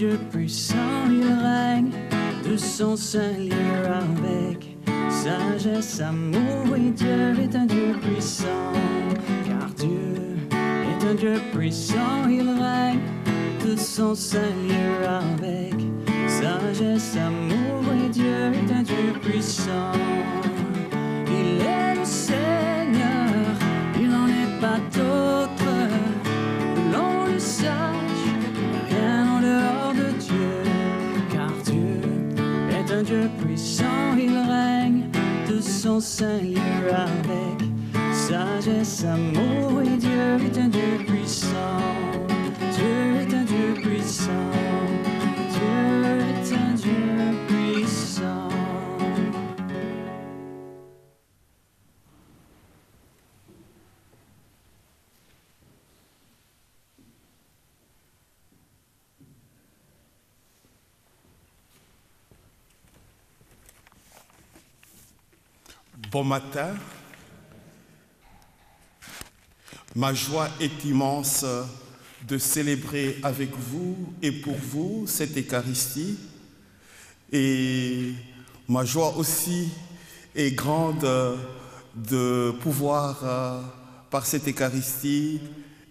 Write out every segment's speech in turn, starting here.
Dieu puissant, il règne de son sein lieu avec sagesse, amour, et Dieu est un Dieu puissant, car Dieu est un Dieu puissant, il règne de son sein lieu avec sagesse, amour, et Dieu est un Dieu puissant. Il est le Seigneur, il n'en est pas d'autre, que l'on le sache, rien en dehors de Dieu, car Dieu est un Dieu puissant, il règne de son sein lieu avec sagesse, amour, et Dieu est un Dieu puissant. Dieu est un Dieu puissant. Dieu est un Dieu puissant. Bon matin. Ma joie est immense de célébrer avec vous et pour vous cette Eucharistie. Et ma joie aussi est grande de pouvoir, par cette Eucharistie,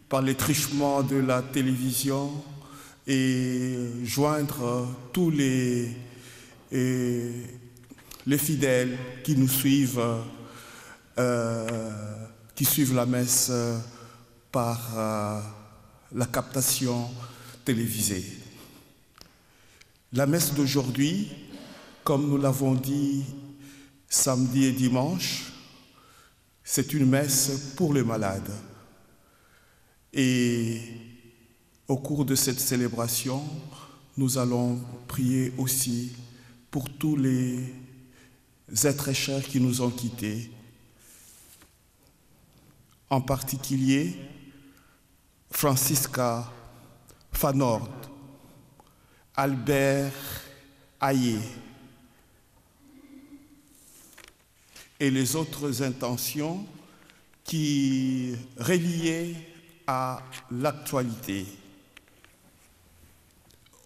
par les truchements de la télévision, et joindre tous les fidèles qui nous suivent, qui suivent la messe par la captation télévisée. La messe d'aujourd'hui, comme nous l'avons dit samedi et dimanche, c'est une messe pour les malades. Et au cours de cette célébration, nous allons prier aussi pour tous les êtres chers qui nous ont quittés, en particulier Francisca Fanord, Albert Ayer et les autres intentions qui reliées à l'actualité.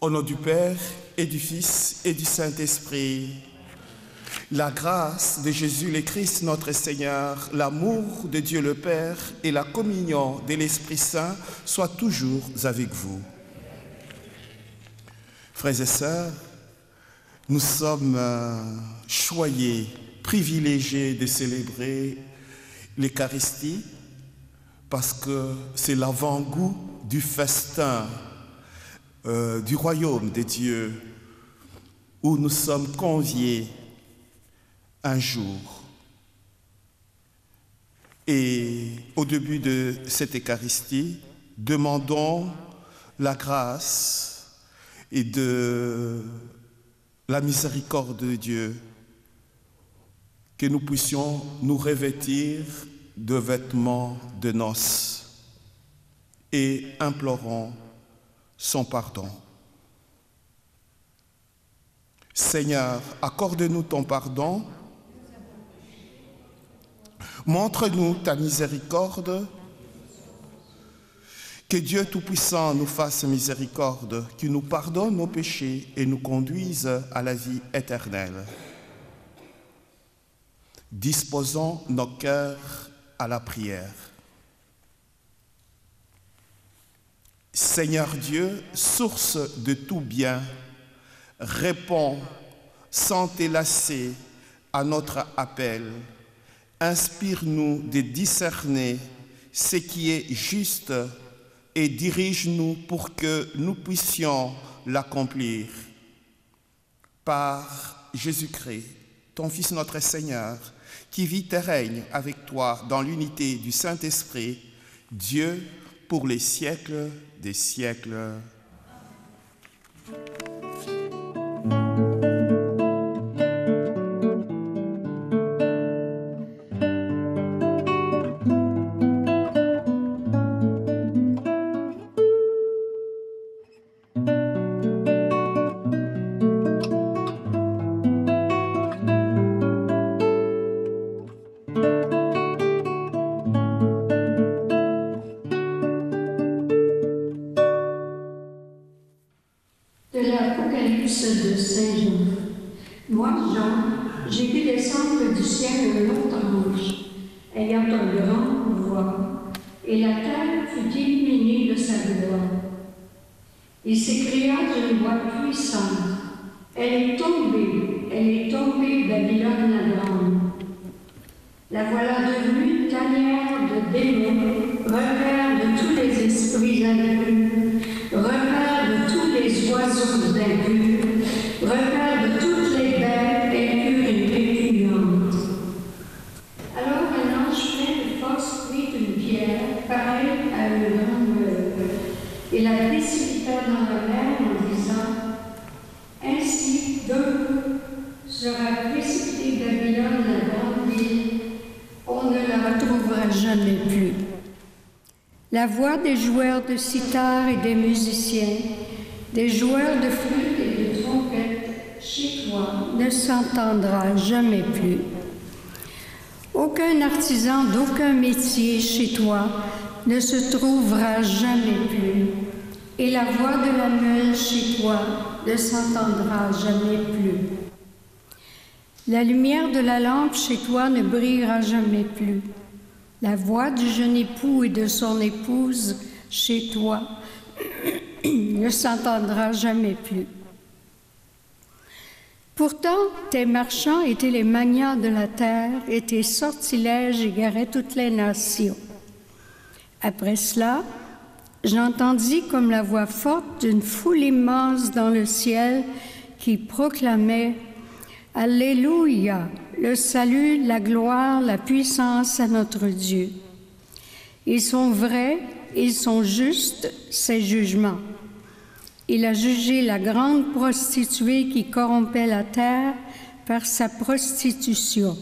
Au nom du Père et du Fils et du Saint-Esprit, la grâce de Jésus le Christ notre Seigneur, l'amour de Dieu le Père et la communion de l'Esprit Saint soient toujours avec vous. Frères et sœurs, nous sommes choyés, privilégiés de célébrer l'Eucharistie parce que c'est l'avant-goût du festin du royaume de Dieu où nous sommes conviés un jour. Et au début de cette Eucharistie, demandons la grâce et de la miséricorde de Dieu, que nous puissions nous revêtir de vêtements de noces et implorons son pardon. Seigneur, accorde-nous ton pardon. Montre-nous ta miséricorde, que Dieu Tout-Puissant nous fasse miséricorde, qu'il nous pardonne nos péchés et nous conduise à la vie éternelle. Disposons nos cœurs à la prière. Seigneur Dieu, source de tout bien, réponds sans t'élasser à notre appel. Inspire-nous de discerner ce qui est juste et dirige-nous pour que nous puissions l'accomplir. Par Jésus-Christ, ton Fils notre Seigneur, qui vit et règne avec toi dans l'unité du Saint-Esprit, Dieu pour les siècles des siècles. De de Saint Jean. Moi, Jean, j'ai vu descendre du ciel un autre ange, ayant un grand pouvoir, et la terre fut illuminée de sa gloire. Il s'écria d'une voix puissante, « Elle est tombée, Babylone la grande. La voilà devenue tanière de démons, repère de tous les esprits impurs, repère de tous les oiseaux impurs, repère de toutes les bêtes impures et répugnantes. » Alors un ange plein de force prit une pierre, pareille à une grande meuble, et la précipita dans la mer en disant, « Ainsi, d'un coup, sera précipitée Babylone la grande ville, on ne la retrouvera jamais plus. » La voix des joueurs de sitar et des musiciens, des joueurs de flûte et de trompette chez toi ne s'entendra jamais plus. Aucun artisan d'aucun métier chez toi ne se trouvera jamais plus, et la voix de la meule chez toi ne s'entendra jamais plus. La lumière de la lampe chez toi ne brillera jamais plus. La voix du jeune époux et de son épouse chez toi ne s'entendra jamais plus. Pourtant, tes marchands étaient les magnats de la terre, et tes sortilèges égaraient toutes les nations. Après cela, j'entendis comme la voix forte d'une foule immense dans le ciel qui proclamait « Alléluia, le salut, la gloire, la puissance à notre Dieu. Ils sont vrais, ils sont justes, ses jugements. Il a jugé la grande prostituée qui corrompait la terre par sa prostitution.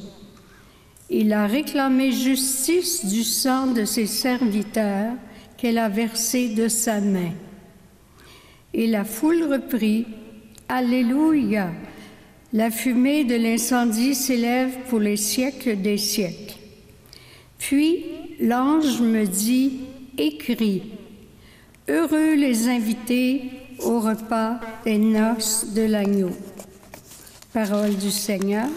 Il a réclamé justice du sang de ses serviteurs qu'elle a versé de sa main. » Et la foule reprit « Alléluia, la fumée de l'incendie s'élève pour les siècles des siècles. » Puis l'ange me dit « Écris, heureux les invités au repas des noces de l'agneau. » Parole du Seigneur.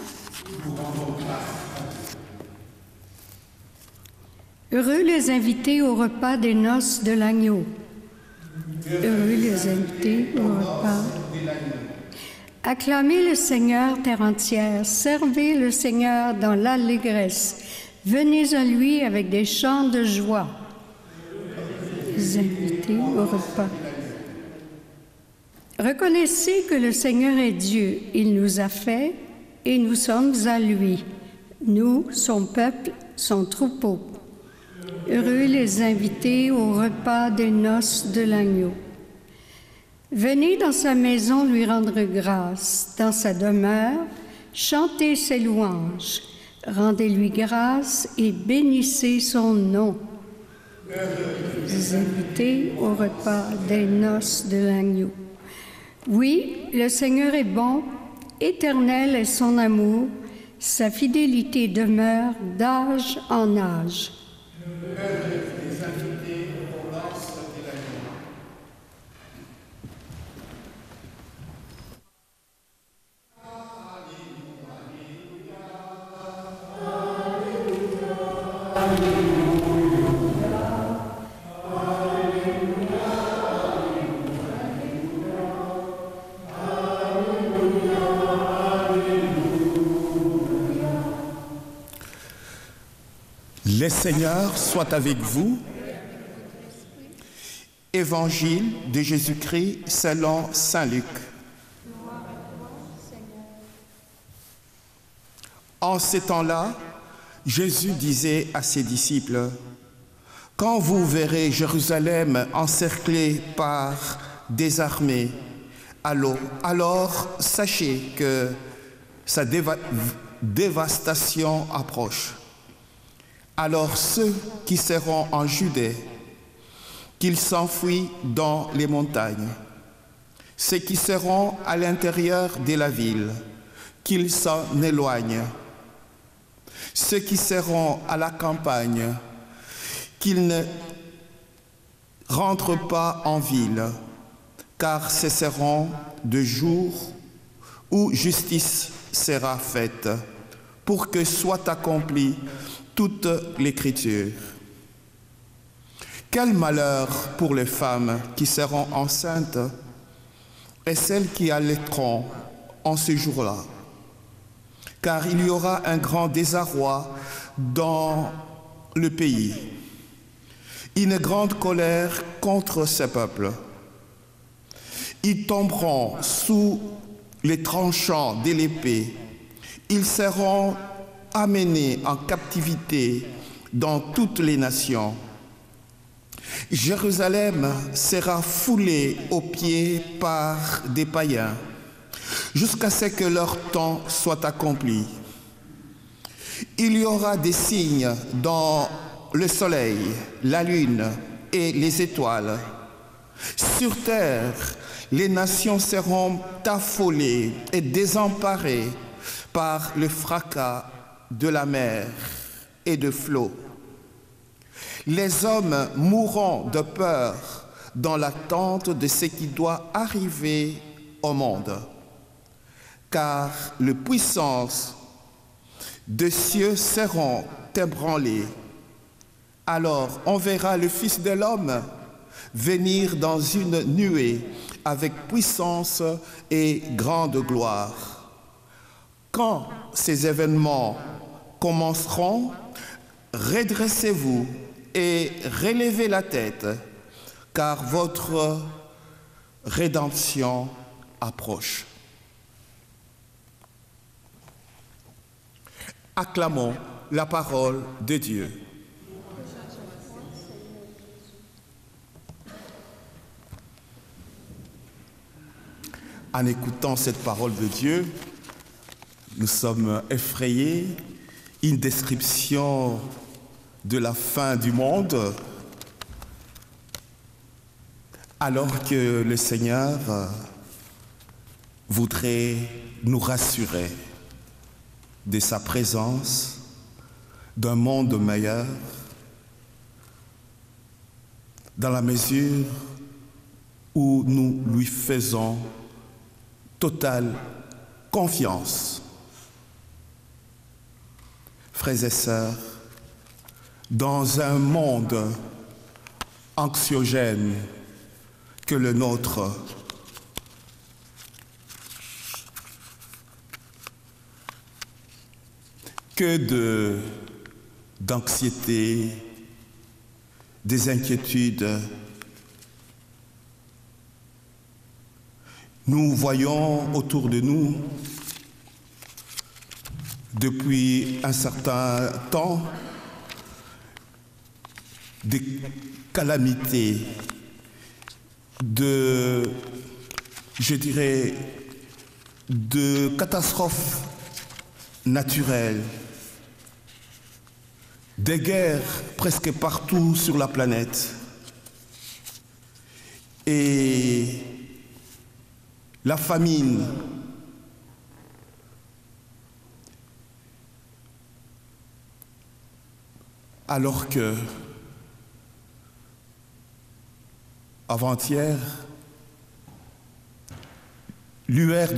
Heureux les invités au repas des noces de l'agneau. Heureux les invités au repas. Acclamez le Seigneur, terre entière, servez le Seigneur dans l'allégresse. Venez à lui avec des chants de joie. Les invités au repas. Reconnaissez que le Seigneur est Dieu. Il nous a fait et nous sommes à lui. Nous, son peuple, son troupeau. Heureux les invités au repas des noces de l'agneau. Venez dans sa maison lui rendre grâce, dans sa demeure, chantez ses louanges, rendez-lui grâce et bénissez son nom. Les invités au repas des noces de l'agneau. Oui, le Seigneur est bon, éternel est son amour, sa fidélité demeure d'âge en âge. Les invités aux noces de l'agneau. Le Seigneur soit avec vous. Évangile de Jésus-Christ selon saint Luc. En ces temps-là, Jésus disait à ses disciples, « Quand vous verrez Jérusalem encerclée par des armées, alors sachez que sa dévastation approche. Alors ceux qui seront en Judée, qu'ils s'enfuient dans les montagnes. Ceux qui seront à l'intérieur de la ville, qu'ils s'en éloignent. Ceux qui seront à la campagne, qu'ils ne rentrent pas en ville, car ce seront de jour où justice sera faite, pour que soit accomplie toute l'Écriture. Quel malheur pour les femmes qui seront enceintes et celles qui allaiteront en ce jour-là, car il y aura un grand désarroi dans le pays, une grande colère contre ce peuple. Ils tomberont sous les tranchants de l'épée, ils seront amenés en captivité dans toutes les nations. Jérusalem sera foulée aux pieds par des païens, jusqu'à ce que leur temps soit accompli. Il y aura des signes dans le soleil, la lune et les étoiles. Sur terre, les nations seront affolées et désemparées par le fracas de la mer et de flots. Les hommes mourront de peur dans l'attente de ce qui doit arriver au monde, car les puissances des cieux seront ébranlées. Alors on verra le Fils de l'homme venir dans une nuée avec puissance et grande gloire. Quand ces événements commenceront, redressez-vous et relevez la tête, car votre rédemption approche. Acclamons la parole de Dieu. En écoutant cette parole de Dieu, nous sommes effrayés. Une description de la fin du monde, alors que le Seigneur voudrait nous rassurer de sa présence, d'un monde meilleur, dans la mesure où nous lui faisons totale confiance. Frères et sœurs, dans un monde anxiogène que le nôtre, que d'anxiété, des inquiétudes, nous voyons autour de nous, depuis un certain temps, des calamités, de catastrophes naturelles, des guerres presque partout sur la planète. Et la famine, alors que avant-hier, lueur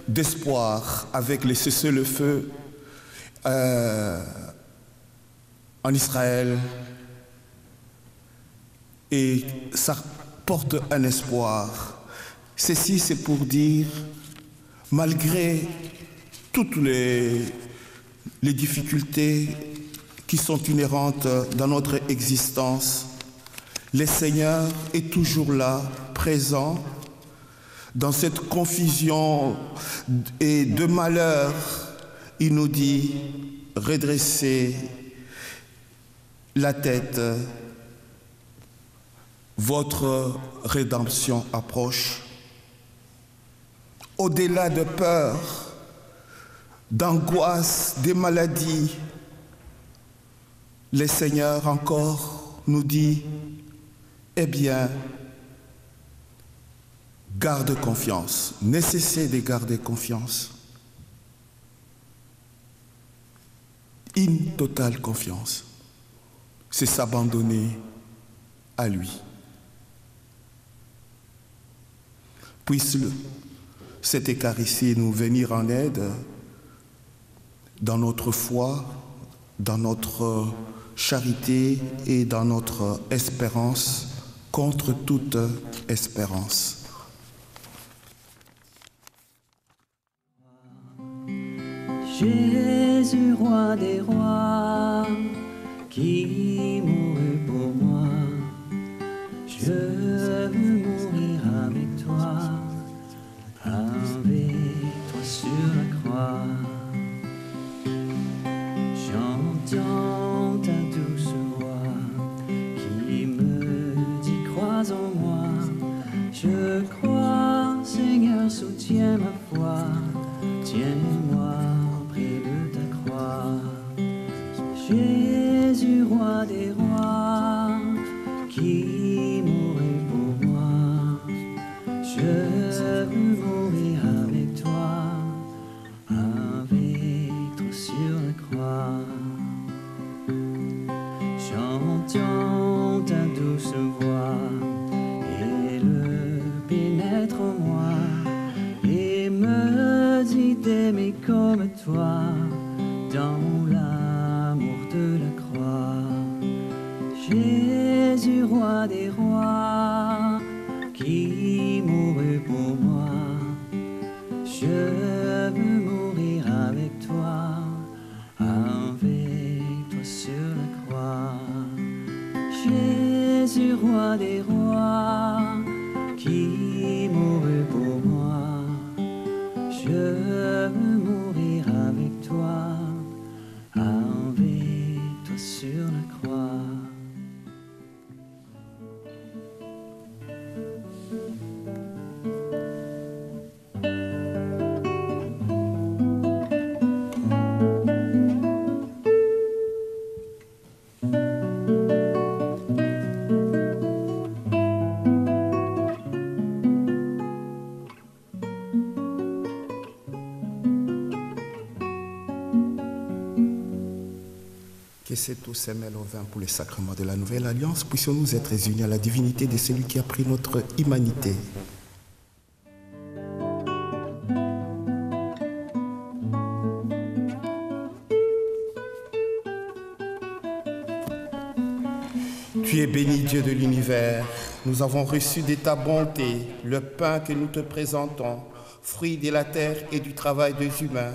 d'espoir avec les cessez-le-feu en Israël, et ça porte un espoir. Ceci, c'est pour dire, malgré toutes les difficultés qui sont inhérentes dans notre existence, le Seigneur est toujours là, présent, dans cette confusion et de malheur. Il nous dit, redressez la tête, votre rédemption approche. Au-delà de peur, d'angoisse, des maladies, le Seigneur encore nous dit, eh bien, garde confiance, ne cessez de garder confiance. Une totale confiance, c'est s'abandonner à lui. Puisse cette Eucharistie nous venir en aide dans notre foi, dans notre charité et dans notre espérance contre toute espérance. Jésus, roi des rois, qui mourut pour moi, je veux mourir avec toi sur la croix. J'entends ta douce voix qui me dit crois en moi. Je crois, Seigneur, soutiens ma foi, tiens-moi près de ta croix. Jésus, roi des rois, qui mourut pour moi, je veux mourir avec toi sur la croix. J'entends ta douce voix, elle pénètre en moi et me dit d'aimer comme toi dans l'amour de la croix. Jésus, roi des rois, qui mourut pour moi, je veux mourir avec toi sur la croix. Jésus, roi des rois, qui mourut pour moi, je veux mourir avec toi sur la croix. Que ces tous se mêlent au vin pour les sacrements de la Nouvelle Alliance, puissions-nous être unis à la divinité de celui qui a pris notre humanité. Tu es béni, Dieu de l'univers. Nous avons reçu de ta bonté le pain que nous te présentons, fruit de la terre et du travail des humains.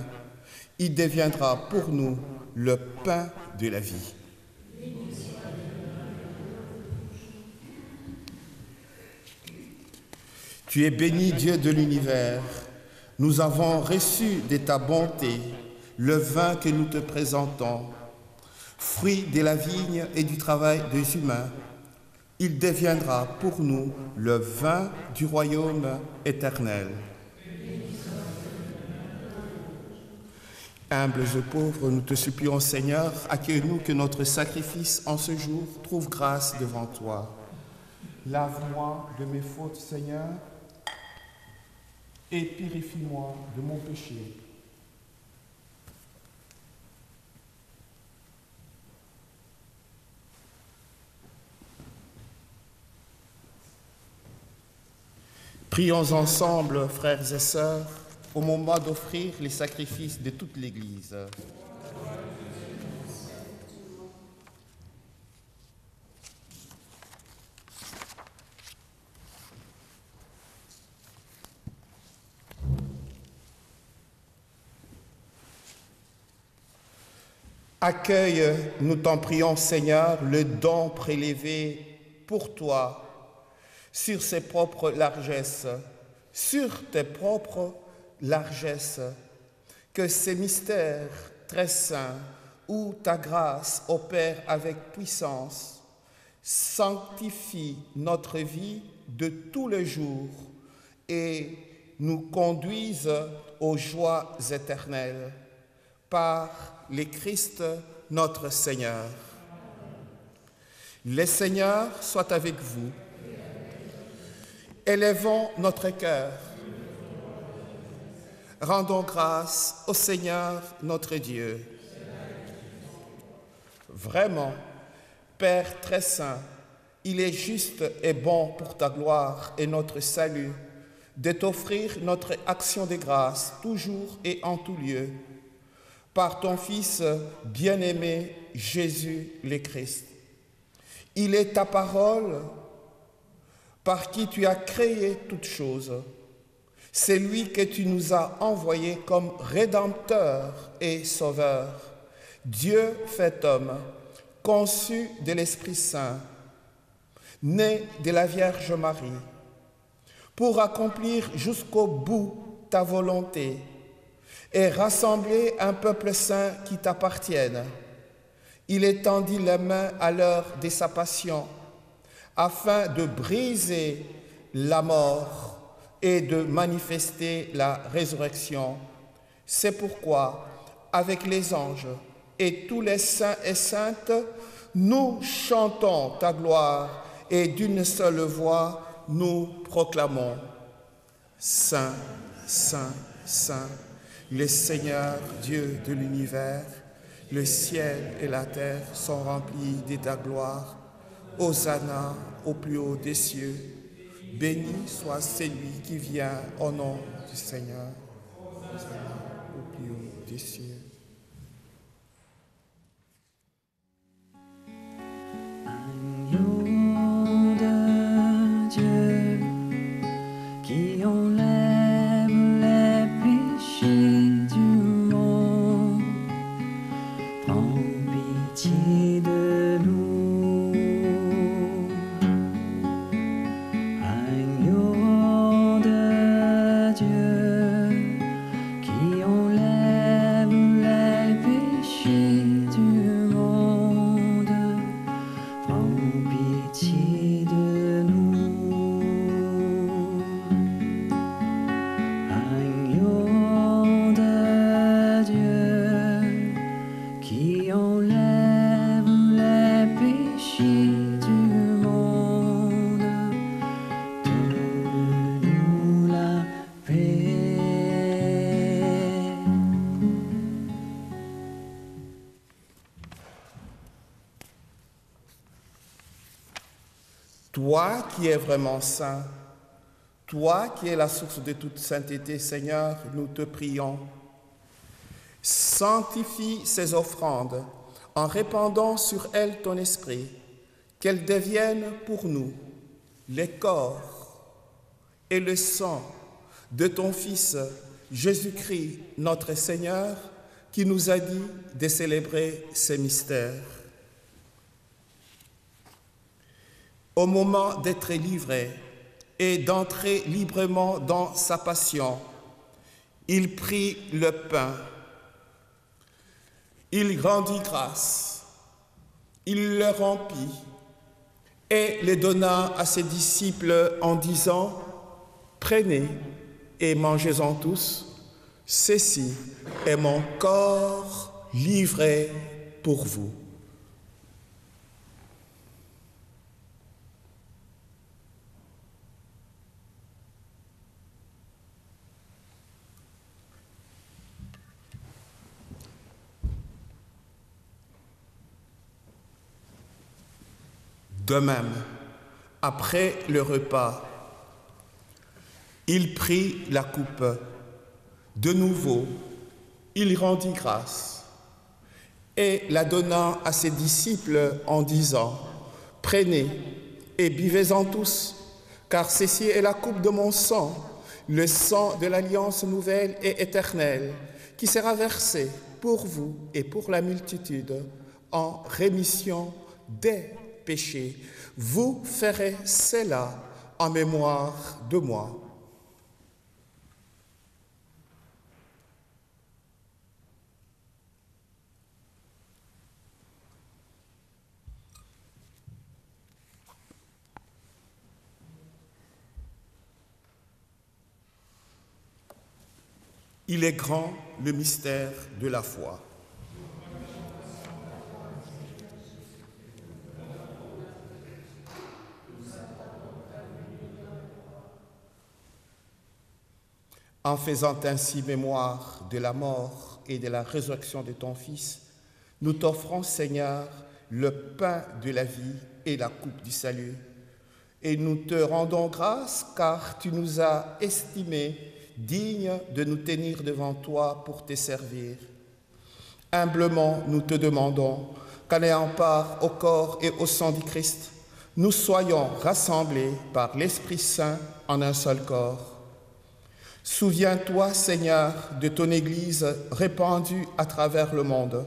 Il deviendra pour nous le pain de la vie. Tu es béni, Dieu de l'univers. Nous avons reçu de ta bonté le vin que nous te présentons, fruit de la vigne et du travail des humains. Il deviendra pour nous le vin du royaume éternel. Humbles et pauvres, nous te supplions, Seigneur, accueille-nous que notre sacrifice en ce jour trouve grâce devant toi. Lave-moi de mes fautes, Seigneur, et purifie-moi de mon péché. Prions ensemble, frères et sœurs, au moment d'offrir les sacrifices de toute l'Église. Accueille, nous t'en prions, Seigneur, le don prélevé pour toi sur ses propres largesses, sur tes propres largesses, que ces mystères très saints où ta grâce opère avec puissance sanctifie notre vie de tous les jours et nous conduise aux joies éternelles par le Christ notre Seigneur. Le Seigneur soit avec vous. Élevons notre cœur. Rendons grâce au Seigneur notre Dieu. Vraiment, Père très saint, il est juste et bon pour ta gloire et notre salut de t'offrir notre action de grâce, toujours et en tout lieu, par ton Fils bien-aimé, Jésus le Christ. Il est ta parole par qui tu as créé toutes choses. C'est lui que tu nous as envoyé comme Rédempteur et Sauveur, Dieu fait homme, conçu de l'Esprit Saint, né de la Vierge Marie, pour accomplir jusqu'au bout ta volonté et rassembler un peuple saint qui t'appartienne. Il étendit les mains à l'heure de sa passion, afin de briser la mort et de manifester la résurrection. C'est pourquoi, avec les anges et tous les saints et saintes, nous chantons ta gloire et d'une seule voix, nous proclamons « Saint, Saint, Saint, le Seigneur Dieu de l'univers, le ciel et la terre sont remplis de ta gloire. Hosanna au plus haut des cieux. Béni soit celui qui vient au nom du Seigneur. Hosanna au plus haut des cieux. Agneau de Dieu qui enlève les péchés du monde, prends pitié de nous. Agneau de Dieu qui enlève les péchés du monde, prends pitié de nous. Agneau de Dieu qui enlève les péchés du monde, donne-nous la paix. Toi qui es vraiment saint, toi qui es la source de toute sainteté, Seigneur, nous te prions. Sanctifie ces offrandes en répandant sur elles ton esprit, qu'elles deviennent pour nous les corps et le sang de ton Fils Jésus-Christ, notre Seigneur, qui nous a dit de célébrer ces mystères. Au moment d'être livré et d'entrer librement dans sa passion, il prit le pain, il rendit grâce, il le rompit et le donna à ses disciples en disant « Prenez et mangez-en tous, ceci est mon corps livré pour vous. » De même, après le repas, il prit la coupe. De nouveau, il rendit grâce et la donna à ses disciples en disant « Prenez et buvez-en tous, car ceci est la coupe de mon sang, le sang de l'alliance nouvelle et éternelle, qui sera versé pour vous et pour la multitude en rémission des péchés. Vous ferez cela en mémoire de moi. » Il est grand le mystère de la foi. En faisant ainsi mémoire de la mort et de la résurrection de ton Fils, nous t'offrons, Seigneur, le pain de la vie et la coupe du salut, Et nous te rendons grâce car tu nous as estimés dignes de nous tenir devant toi pour te servir. Humblement, nous te demandons qu'en ayant part au corps et au sang du Christ, nous soyons rassemblés par l'Esprit Saint en un seul corps. Souviens-toi, Seigneur, de ton Église répandue à travers le monde.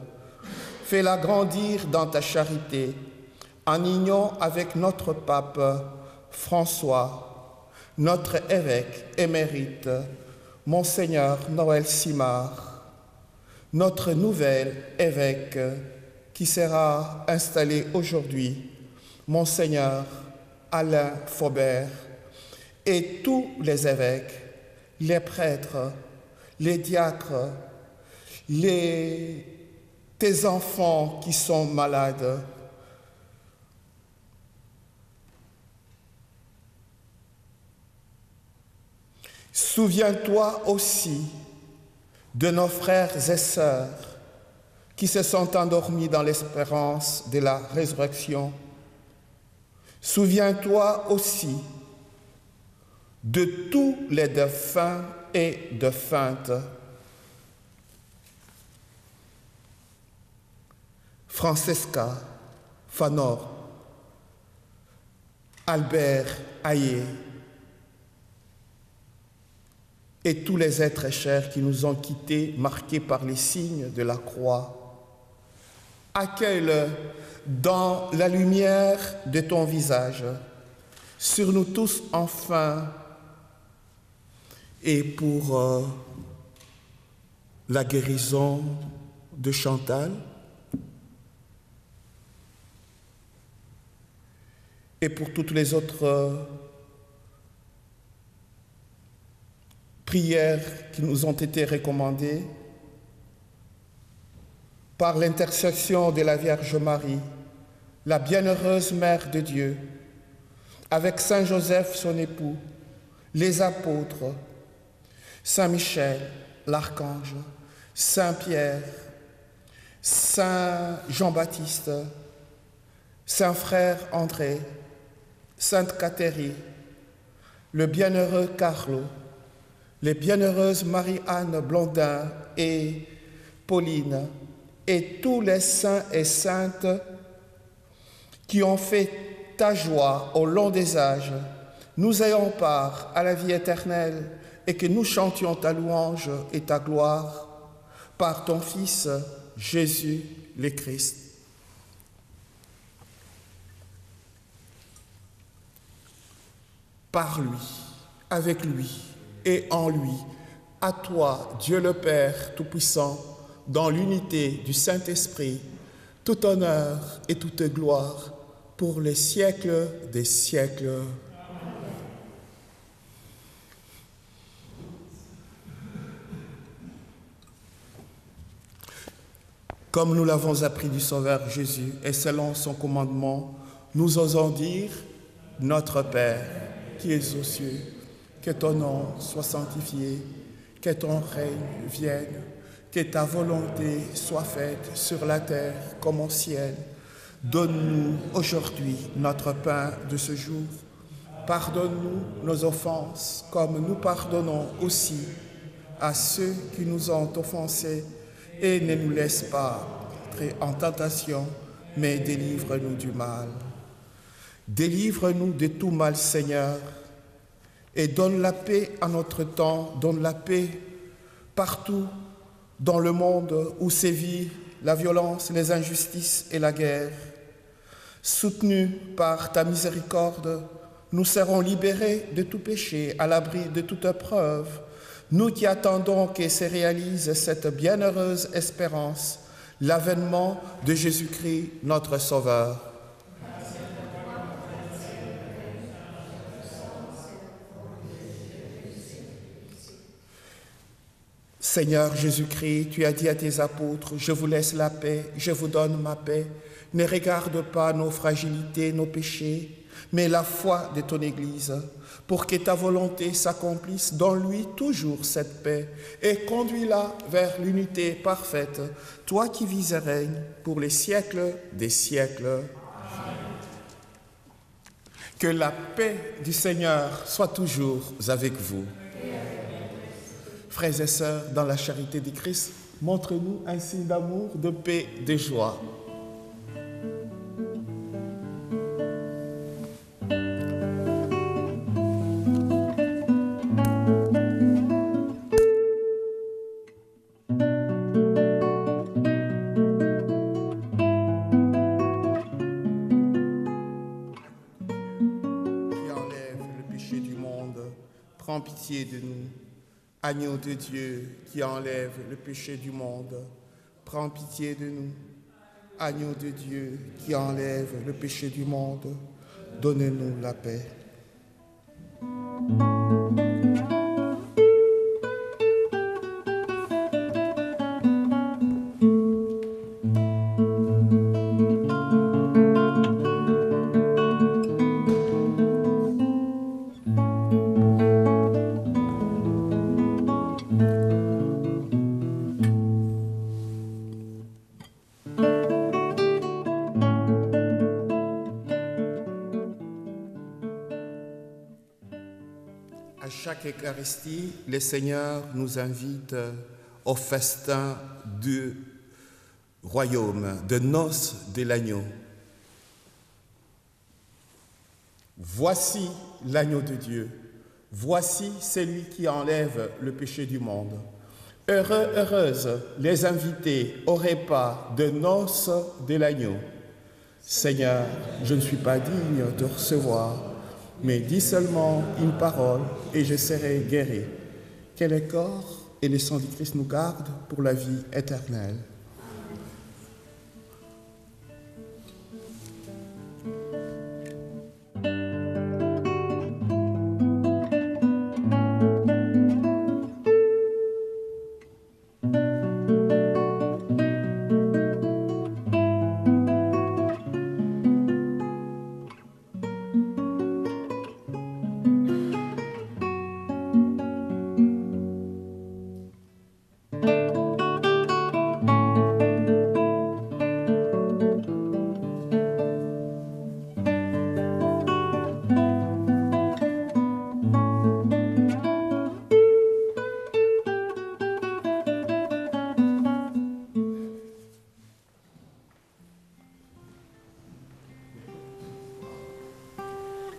Fais-la grandir dans ta charité, en union avec notre pape François, notre évêque émérite, Monseigneur Noël Simard, notre nouvel évêque qui sera installé aujourd'hui, Monseigneur Alain Faubert, et tous les évêques, les prêtres, les diacres, tes enfants qui sont malades. Souviens-toi aussi de nos frères et sœurs qui se sont endormis dans l'espérance de la résurrection. Souviens-toi aussi de tous les défunts et défuntes. Francesca Fanor, Albert Ayer, et tous les êtres chers qui nous ont quittés, marqués par les signes de la croix. Accueille-le dans la lumière de ton visage, sur nous tous enfin, et pour la guérison de Chantal, et pour toutes les autres prières qui nous ont été recommandées, par l'intercession de la Vierge Marie, la bienheureuse Mère de Dieu, avec Saint Joseph, son époux, les apôtres, Saint Michel, l'archange, Saint Pierre, Saint Jean-Baptiste, Saint Frère André, Sainte Catherine, le bienheureux Carlo, les bienheureuses Marie-Anne Blondin et Pauline, et tous les saints et saintes qui ont fait ta joie au long des âges, nous ayons part à la vie éternelle et que nous chantions ta louange et ta gloire par ton Fils Jésus le Christ. Par lui, avec lui et en lui, à toi, Dieu le Père Tout-Puissant, dans l'unité du Saint-Esprit, tout honneur et toute gloire pour les siècles des siècles. Comme nous l'avons appris du Sauveur Jésus et selon son commandement, nous osons dire « Notre Père, qui es aux cieux, que ton nom soit sanctifié, que ton règne vienne, que ta volonté soit faite sur la terre comme au ciel. Donne-nous aujourd'hui notre pain de ce jour. Pardonne-nous nos offenses, comme nous pardonnons aussi à ceux qui nous ont offensés, et ne nous laisse pas entrer en tentation, mais délivre-nous du mal. Délivre-nous de tout mal, Seigneur, et donne la paix à notre temps, donne la paix partout dans le monde où sévit la violence, les injustices et la guerre. Soutenus par ta miséricorde, nous serons libérés de tout péché, à l'abri de toute épreuve, nous qui attendons que se réalise cette bienheureuse espérance, l'avènement de Jésus-Christ, notre Sauveur. Seigneur Jésus-Christ, tu as dit à tes apôtres, « Je vous laisse la paix, je vous donne ma paix. Ne regarde pas nos fragilités, nos péchés, mais la foi de ton Église, pour que ta volonté s'accomplisse. Donne-lui toujours cette paix et conduis-la vers l'unité parfaite, toi qui vis et règnes pour les siècles des siècles. » Que la paix du Seigneur soit toujours avec vous. Frères et sœurs, dans la charité du Christ, montrez-nous un signe d'amour, de paix, de joie. Prends pitié de nous. Agneau de Dieu qui enlève le péché du monde, prends pitié de nous. Agneau de Dieu qui enlève le péché du monde, donne-nous la paix. À chaque Eucharistie, le Seigneur nous invite au festin du royaume, de noces de l'agneau. Voici l'agneau de Dieu, voici celui qui enlève le péché du monde. Heureux, heureuses les invités au repas de noces de l'agneau. Seigneur, je ne suis pas digne de recevoir, mais dis seulement une parole et je serai guéri. Que le corps et le sang du Christ nous gardent pour la vie éternelle.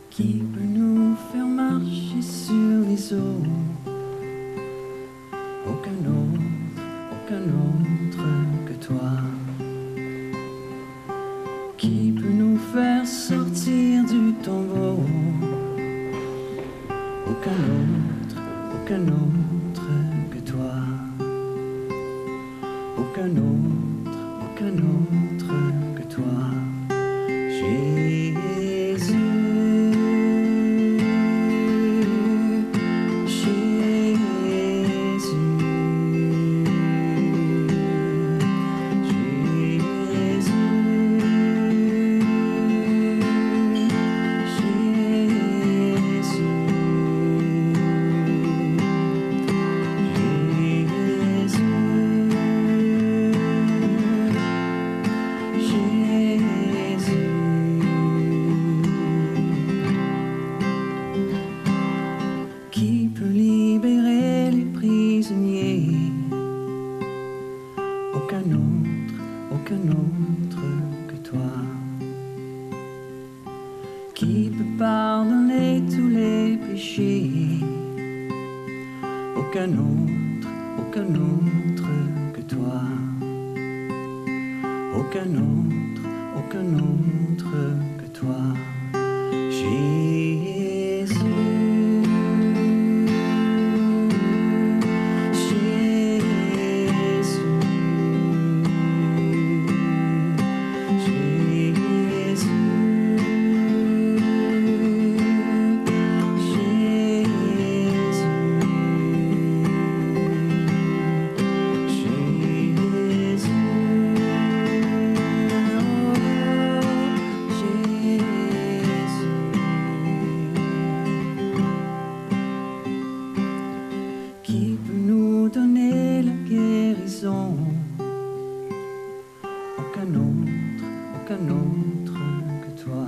Qui peut nous faire marcher sur les eaux? Aucun autre que toi. Qui peut nous faire sortir du tombeau? Aucun autre que toi. Aucun autre que toi. Jésus. Qui peut libérer les prisonniers? Aucun autre que toi. Qui peut pardonner tous les péchés? Aucun autre que toi. Aucun autre que toi. Jésus. Qui peut nous donner la guérison? Aucun autre que toi.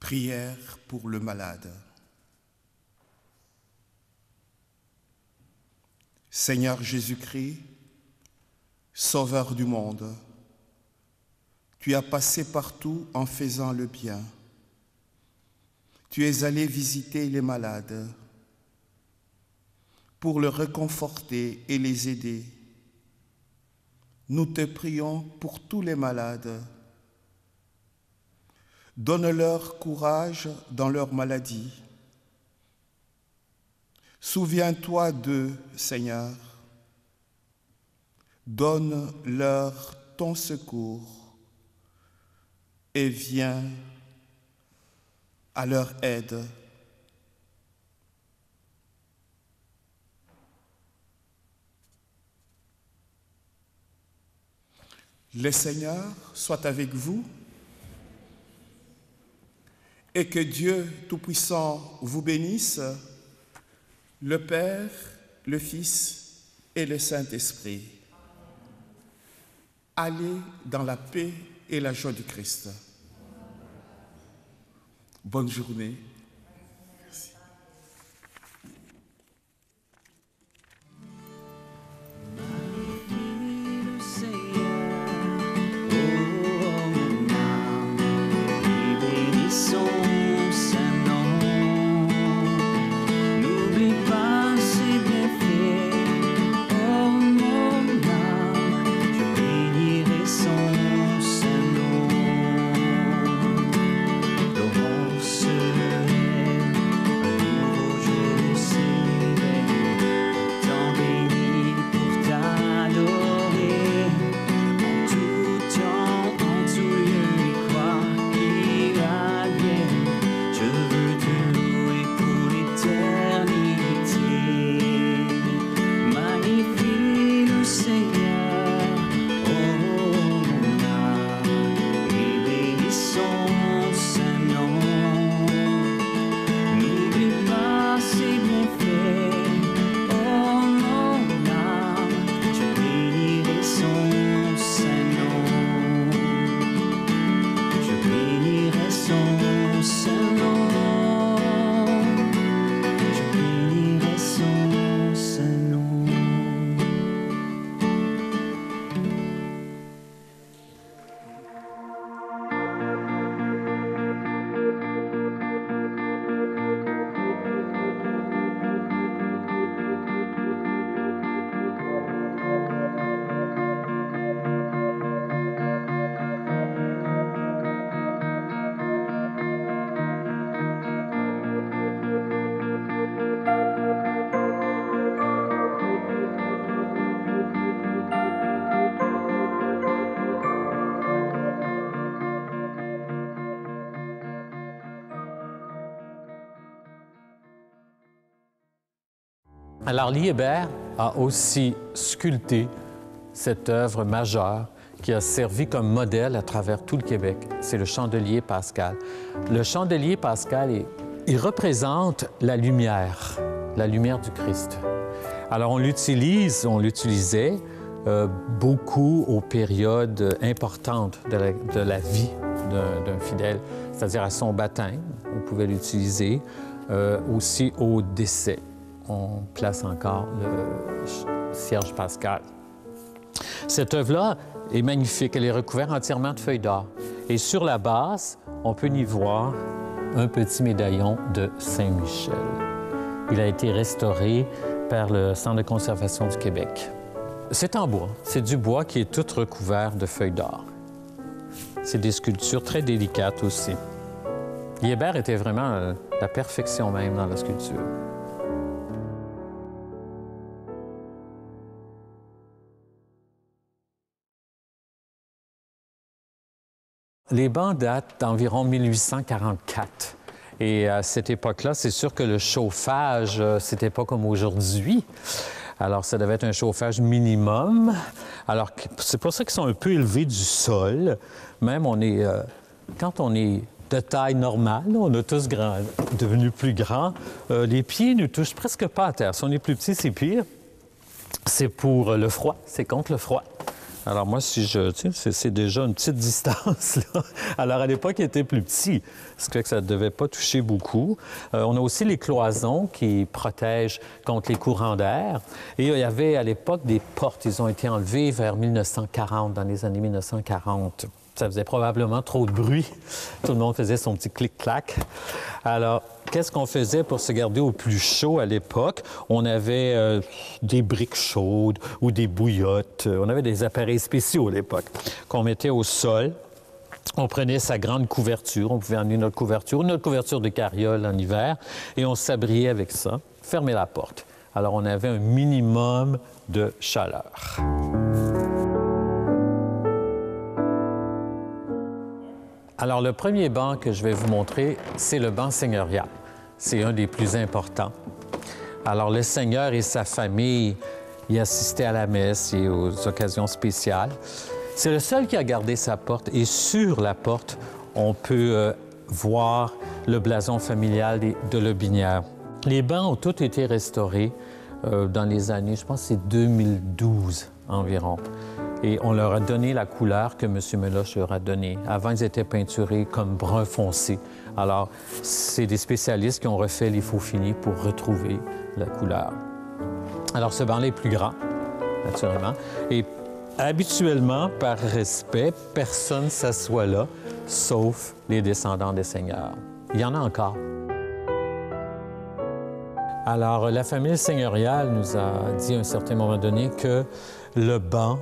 Prière pour le malade. Seigneur Jésus-Christ, Sauveur du monde, tu as passé partout en faisant le bien. Tu es allé visiter les malades pour les réconforter et les aider. Nous te prions pour tous les malades. Donne-leur courage dans leur maladie. Souviens-toi d'eux, Seigneur. Donne-leur ton secours et viens à leur aide. Le Seigneur soit avec vous et que Dieu Tout-Puissant vous bénisse, le Père, le Fils et le Saint-Esprit. Allez dans la paix et la joie du Christ. Bonne journée. Merci. Alors, Liébert a aussi sculpté cette œuvre majeure qui a servi comme modèle à travers tout le Québec. C'est le chandelier pascal. Le chandelier pascal, il représente la lumière du Christ. Alors, on l'utilisait beaucoup aux périodes importantes de la vie d'un fidèle, c'est-à-dire à son baptême, on pouvait l'utiliser, aussi au décès. On place encore le cierge pascal. Cette œuvre-là est magnifique. Elle est recouverte entièrement de feuilles d'or. Et sur la base, on peut y voir un petit médaillon de Saint-Michel. Il a été restauré par le Centre de conservation du Québec. C'est en bois. C'est du bois qui est tout recouvert de feuilles d'or. C'est des sculptures très délicates aussi. Liébert était vraiment la perfection même dans la sculpture. Les bancs datent d'environ 1844. Et à cette époque-là, c'est sûr que le chauffage, c'était pas comme aujourd'hui. Alors, ça devait être un chauffage minimum. Alors, c'est pour ça qu'ils sont un peu élevés du sol. Même, quand on est de taille normale, on a tous devenu plus grands, les pieds ne touchent presque pas à terre. Si on est plus petit, c'est pire. C'est pour le froid, c'est contre le froid. Alors moi, si je... Tu sais, c'est déjà une petite distance, là. Alors à l'époque, il était plus petit, ce qui fait que ça ne devait pas toucher beaucoup. On a aussi les cloisons qui protègent contre les courants d'air. Et il y avait à l'époque des portes. Ils ont été enlevées vers 1940, dans les années 1940. Ça faisait probablement trop de bruit. Tout le monde faisait son petit clic-clac. Alors, qu'est-ce qu'on faisait pour se garder au plus chaud à l'époque? On avait des briques chaudes ou des bouillottes. On avait des appareils spéciaux à l'époque qu'on mettait au sol. On prenait sa grande couverture. On pouvait emmener notre couverture de carriole en hiver, et on s'abriait avec ça. Fermer la porte. Alors, on avait un minimum de chaleur. Alors, le premier banc que je vais vous montrer, c'est le banc seigneurial. C'est un des plus importants. Alors, le seigneur et sa famille y assistaient à la messe et aux occasions spéciales. C'est le seul qui a gardé sa porte, et sur la porte, on peut voir le blason familial de Lotbinière. Les bancs ont tous été restaurés dans les années, je pense que c'est 2012 environ. Et on leur a donné la couleur que M. Meloche leur a donnée. Avant, ils étaient peinturés comme brun foncé. Alors, c'est des spécialistes qui ont refait les faux finis pour retrouver la couleur. Alors, ce banc-là est plus grand, naturellement. Et habituellement, par respect, personne ne s'assoit là, sauf les descendants des seigneurs. Il y en a encore. Alors, la famille seigneuriale nous a dit à un certain moment donné que le banc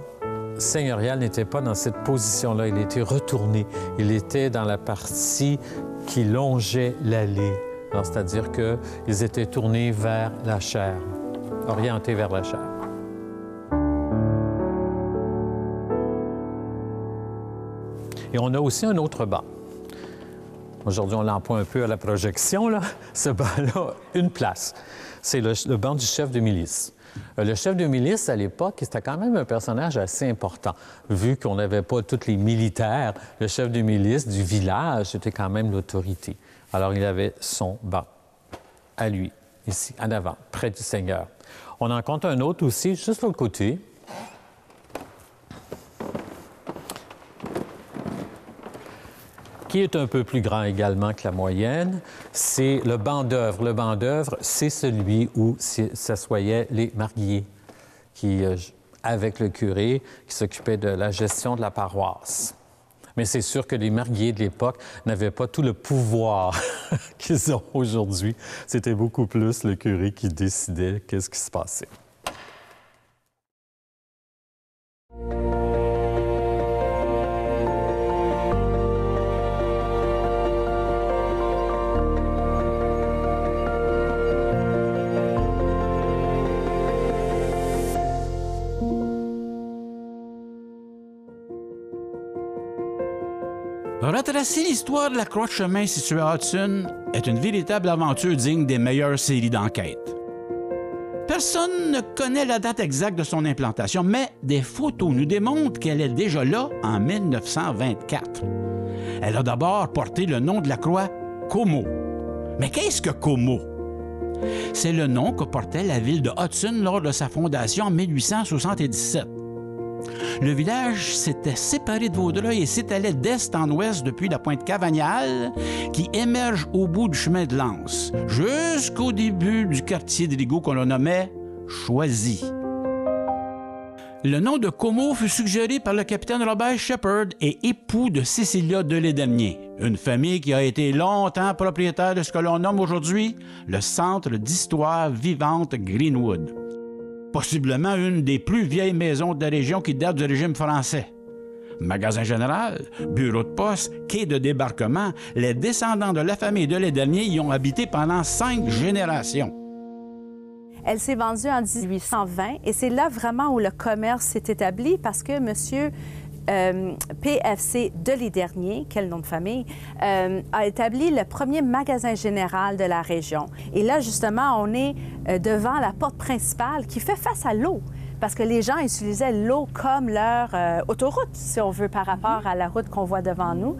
seigneurial n'était pas dans cette position-là. Il était retourné. Il était dans la partie qui longeait l'allée. Alors, c'est-à-dire qu'ils étaient tournés vers la chaire, orientés vers la chaire. Et on a aussi un autre banc. Aujourd'hui, on l'emploie un peu à la projection, là. Ce banc-là, une place. C'est le banc du chef de milice. Le chef de milice, à l'époque, c'était quand même un personnage assez important. Vu qu'on n'avait pas tous les militaires, le chef de milice du village, c'était quand même l'autorité. Alors, il avait son banc à lui, ici, en avant, près du Seigneur. On en compte un autre aussi, juste de l'autre côté. Qui est un peu plus grand également que la moyenne, c'est le banc d'œuvre. Le banc d'œuvre, c'est celui où s'assoyaient les mariés, qui, avec le curé, qui s'occupaient de la gestion de la paroisse. Mais c'est sûr que les mariés de l'époque n'avaient pas tout le pouvoir qu'ils ont aujourd'hui. C'était beaucoup plus le curé qui décidait qu'est-ce qui se passait. Retracer l'histoire de la croix de chemin située à Hudson est une véritable aventure digne des meilleures séries d'enquête. Personne ne connaît la date exacte de son implantation, mais des photos nous démontrent qu'elle est déjà là en 1924. Elle a d'abord porté le nom de la croix Como. Mais qu'est-ce que Como? C'est le nom que portait la ville de Hudson lors de sa fondation en 1877. Le village s'était séparé de Vaudreuil et s'étalait d'est en ouest depuis la pointe Cavagnal, qui émerge au bout du chemin de l'Anse, jusqu'au début du quartier de Rigaud qu'on le nommait Choisy. Le nom de Como fut suggéré par le capitaine Robert Shepherd et époux de Cécilia de Lédamier, une famille qui a été longtemps propriétaire de ce que l'on nomme aujourd'hui le Centre d'histoire vivante Greenwood. Possiblement une des plus vieilles maisons de la région qui date du régime français. Magasin général, bureau de poste, quai de débarquement, les descendants de la famille de Lédamier y ont habité pendant 5 générations. Elle s'est vendue en 1820 et c'est là vraiment où le commerce s'est établi parce que M. PFC de Lédernier, quel nom de famille, a établi le premier magasin général de la région. Et là, justement, on est devant la porte principale qui fait face à l'eau, parce que les gens utilisaient l'eau comme leur autoroute, si on veut, par rapport à la route qu'on voit devant nous.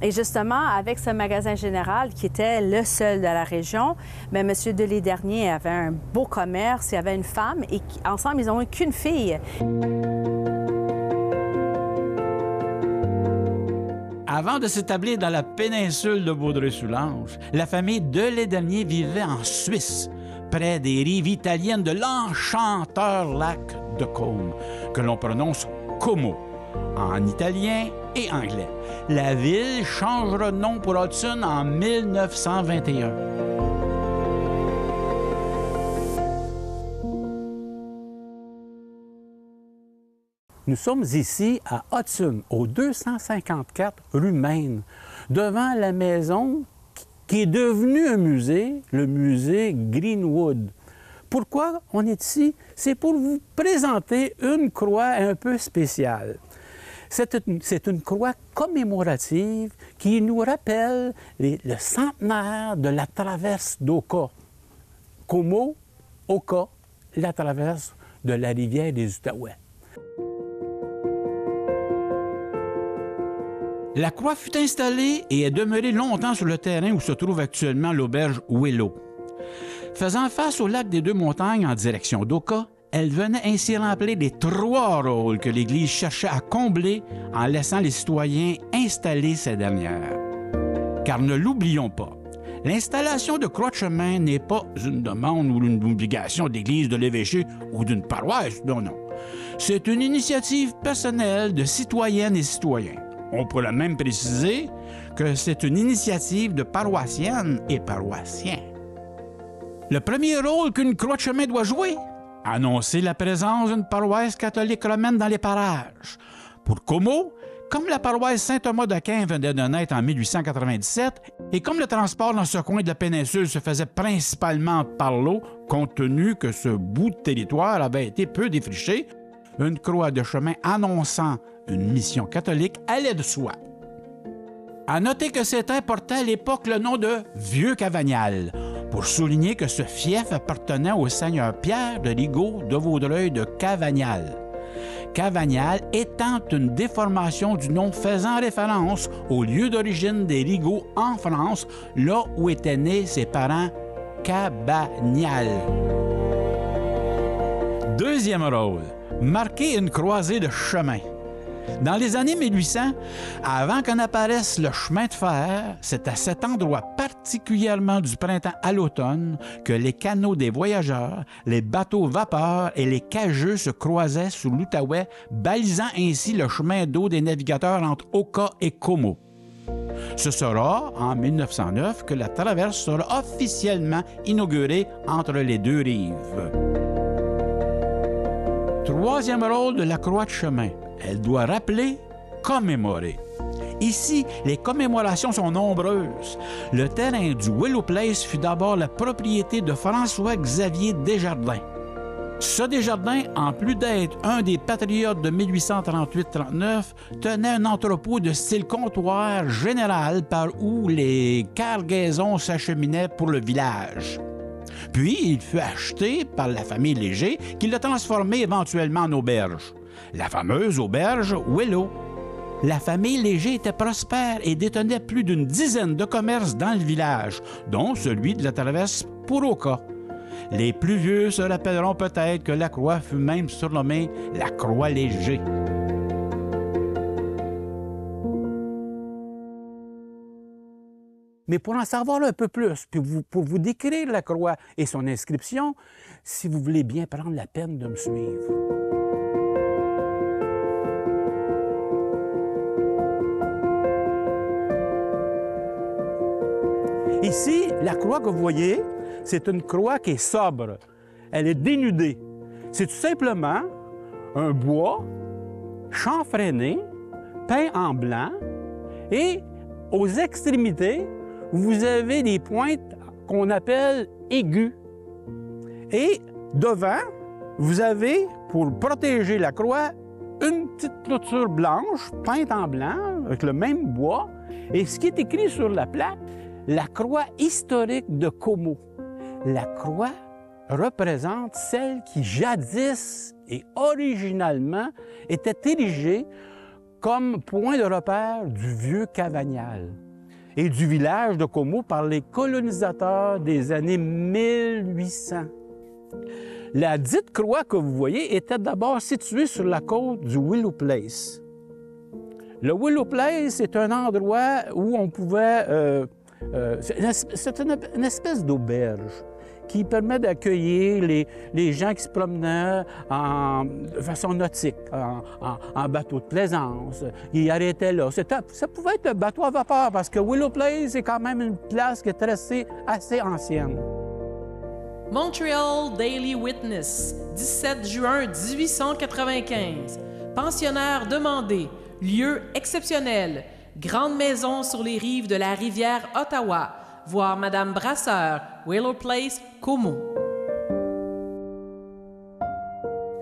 Et justement, avec ce magasin général qui était le seul de la région, bien, M. de Lédernier avait un beau commerce, il avait une femme, et ensemble, ils n'ont eu qu'une fille. Avant de s'établir dans la péninsule de Vaudreuil-Soulanges, la famille Delédanier vivait en Suisse, près des rives italiennes de l'enchanteur lac de Côme, que l'on prononce Como, en italien et anglais. La ville changera de nom pour Hudson en 1921. Nous sommes ici à Hudson, au 254 rue Maine, devant la maison qui est devenue un musée, le musée Greenwood. Pourquoi on est ici? C'est pour vous présenter une croix un peu spéciale. C'est une croix commémorative qui nous rappelle le centenaire de la traverse d'Oka. Como, Oka, la traverse de la rivière des Outaouais. La croix fut installée et est demeurée longtemps sur le terrain où se trouve actuellement l'auberge Willow. Faisant face au lac des Deux-Montagnes en direction d'Oka, elle venait ainsi remplir les 3 rôles que l'Église cherchait à combler en laissant les citoyens installer ces dernières. Car ne l'oublions pas, l'installation de croix de chemin n'est pas une demande ou une obligation d'Église, de l'évêché ou d'une paroisse, non. C'est une initiative personnelle de citoyennes et citoyens. On pourrait même préciser que c'est une initiative de paroissiennes et paroissiens. Le premier rôle qu'une croix de chemin doit jouer, annoncer la présence d'une paroisse catholique romaine dans les parages. Pour Como, comme la paroisse Saint-Thomas d'Aquin venait de naître en 1897, et comme le transport dans ce coin de la péninsule se faisait principalement par l'eau, compte tenu que ce bout de territoire avait été peu défriché, une croix de chemin annonçant une mission catholique allait de soi. À noter que c'était porté à l'époque le nom de Vieux-Cavagnal, pour souligner que ce fief appartenait au seigneur Pierre de Rigaud de Vaudreuil de Cavagnal. Cavagnal étant une déformation du nom faisant référence au lieu d'origine des Rigaud en France, là où étaient nés ses parents Cabagnal. Deuxième rôle, marquer une croisée de chemin. Dans les années 1800, avant qu'en apparaisse le chemin de fer, c'est à cet endroit particulièrement du printemps à l'automne que les canaux des voyageurs, les bateaux vapeurs et les cageux se croisaient sous l'Outaouais, balisant ainsi le chemin d'eau des navigateurs entre Oka et Como. Ce sera en 1909 que la traverse sera officiellement inaugurée entre les deux rives. Troisième rôle de la croix de chemin. Elle doit rappeler, commémorer. Ici, les commémorations sont nombreuses. Le terrain du Willow Place fut d'abord la propriété de François-Xavier Desjardins. Ce Desjardins, en plus d'être un des patriotes de 1838-39, tenait un entrepôt de style comptoir général par où les cargaisons s'acheminaient pour le village. Puis, il fut acheté par la famille Léger, qui l'a transformé éventuellement en auberge. La fameuse auberge Willow. La famille Léger était prospère et détenait plus d'une dizaine de commerces dans le village, dont celui de la traverse pour Oka. Les plus vieux se rappelleront peut-être que la croix fut même surnommée la Croix Léger. Mais pour en savoir un peu plus, puis pour vous décrire la croix et son inscription, si vous voulez bien prendre la peine de me suivre. Ici, la croix que vous voyez, c'est une croix qui est sobre. Elle est dénudée. C'est tout simplement un bois chanfreiné, peint en blanc, et aux extrémités, vous avez des pointes qu'on appelle aiguës. Et devant, vous avez, pour protéger la croix, une petite clôture blanche, peinte en blanc, avec le même bois. Et ce qui est écrit sur la plaque, la croix historique de Como. La croix représente celle qui jadis et originalement était érigée comme point de repère du vieux Cavagnal et du village de Como par les colonisateurs des années 1800. La dite croix que vous voyez était d'abord située sur la côte du Willow Place. Le Willow Place, c'est un endroit où on pouvait... c'est une espèce d'auberge qui permet d'accueillir les gens qui se promenaient de façon nautique, en bateau de plaisance. Ils arrêtaient là. Ça pouvait être un bateau à vapeur parce que Willow Place, c'est quand même une place qui est assez ancienne. Montreal Daily Witness, 17 juin 1895. Pensionnaire demandé, lieu exceptionnel, grande maison sur les rives de la rivière Ottawa, voir Madame Brasseur, Willow Place, Como.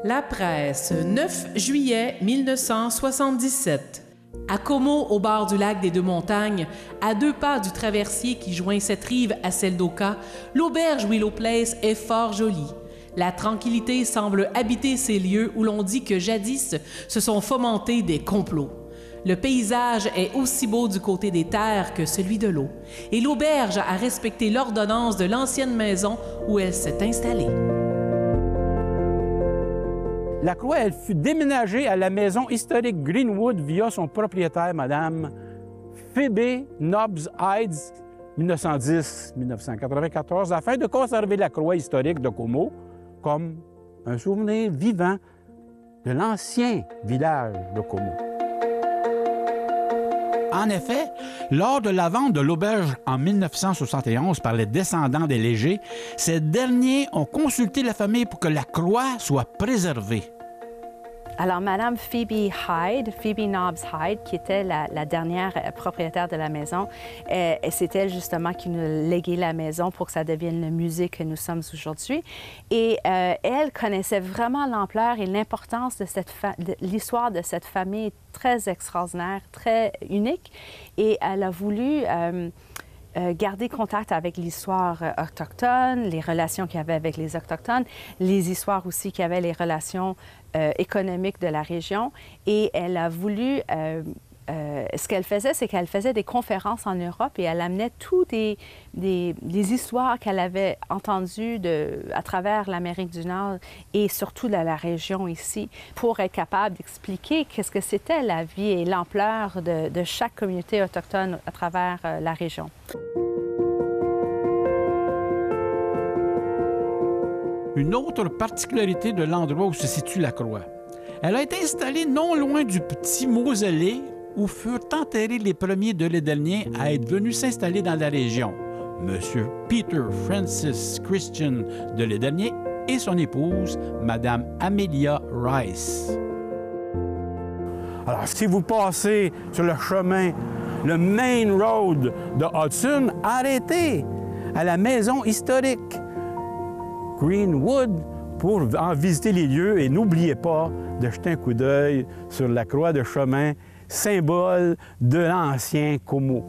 La presse, 9 juillet 1977. À Como, au bord du lac des Deux-Montagnes, à 2 pas du traversier qui joint cette rive à celle d'Oka, l'auberge Willow Place est fort jolie. La tranquillité semble habiter ces lieux où l'on dit que jadis se sont fomentés des complots. Le paysage est aussi beau du côté des terres que celui de l'eau, et l'auberge a respecté l'ordonnance de l'ancienne maison où elle s'est installée. La Croix, elle fut déménagée à la maison historique Greenwood via son propriétaire, Mme Phoebe Nobbs Hyde, 1910-1994, afin de conserver la Croix historique de Como comme un souvenir vivant de l'ancien village de Como. En effet, lors de la vente de l'auberge en 1971 par les descendants des Léger, ces derniers ont consulté la famille pour que la croix soit préservée. Alors, Madame Phoebe Nobbs Hyde, qui était la dernière propriétaire de la maison, c'est elle justement qui nous léguait la maison pour que ça devienne le musée que nous sommes aujourd'hui. Et elle connaissait vraiment l'ampleur et l'importance de l'histoire de cette famille très extraordinaire, très unique. Et elle a voulu garder contact avec l'histoire autochtone, les relations qu'il y avait avec les Autochtones, les histoires aussi qu'il y avait, les relations économiques de la région. Et elle a voulu... ce qu'elle faisait, c'est qu'elle faisait des conférences en Europe et elle amenait toutes des histoires qu'elle avait entendues à travers l'Amérique du Nord et surtout de la région ici pour être capable d'expliquer qu'est-ce que c'était la vie et l'ampleur de chaque communauté autochtone à travers la région. Une autre particularité de l'endroit où se situe la croix. Elle a été installée non loin du petit mausolée où furent enterrés les premiers de l'Édelnien à être venus s'installer dans la région, M. Peter Francis Christian de l'Édelnien et son épouse, Mme Amelia Rice. Alors, si vous passez sur le chemin, le Main Road de Hudson, arrêtez à la maison historique Greenwood pour en visiter les lieux et n'oubliez pas de jeter un coup d'œil sur la croix de chemin, symbole de l'ancien Como.